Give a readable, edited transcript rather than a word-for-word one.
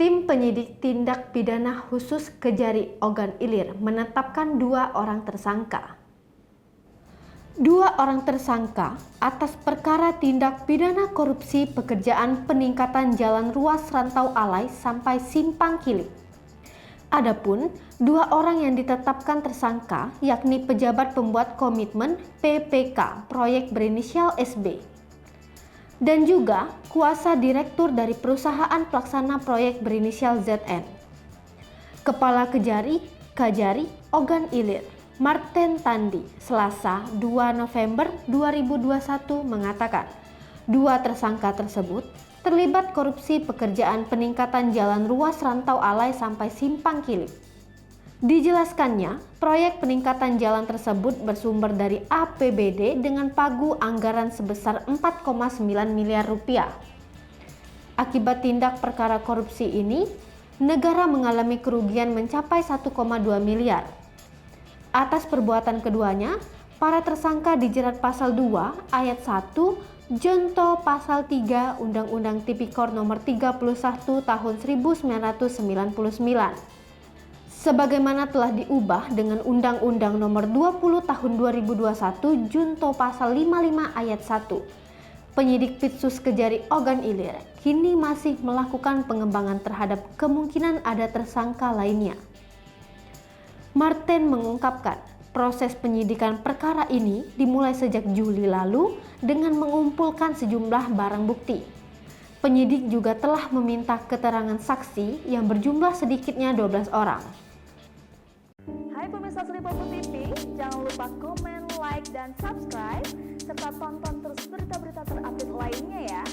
Tim penyidik tindak pidana khusus Kejari Ogan Ilir menetapkan 2 orang tersangka. 2 orang tersangka atas perkara tindak pidana korupsi pekerjaan peningkatan jalan ruas rantau alai sampai Simpang Kili. Adapun 2 orang yang ditetapkan tersangka yakni pejabat pembuat komitmen PPK proyek berinisial SB dan juga kuasa direktur dari perusahaan pelaksana proyek berinisial ZN. Kepala Kejari Ogan Ilir, Marten Tandi, Selasa 2 November 2021 mengatakan 2 tersangka tersebut terlibat korupsi pekerjaan peningkatan jalan ruas rantau alai sampai Simpang Kili. Dijelaskannya, proyek peningkatan jalan tersebut bersumber dari APBD dengan pagu anggaran sebesar 4,9 miliar rupiah. Akibat tindak perkara korupsi ini, negara mengalami kerugian mencapai 1,2 miliar. Atas perbuatan keduanya, para tersangka dijerat pasal 2 ayat 1 Junto pasal 3 Undang-Undang Tipikor nomor 31 tahun 1999. Sebagaimana telah diubah dengan Undang-Undang nomor 20 tahun 2021 Junto pasal 55 ayat 1. Penyidik Pitsus Kejari Ogan Ilir kini masih melakukan pengembangan terhadap kemungkinan ada tersangka lainnya. Marten mengungkapkan, proses penyidikan perkara ini dimulai sejak Juli lalu dengan mengumpulkan sejumlah barang bukti. Penyidik juga telah meminta keterangan saksi yang berjumlah sedikitnya 12 orang. Hai pemirsa Selipopo TV, jangan lupa komen, like, dan subscribe, serta tonton terus berita-berita terupdate lainnya ya.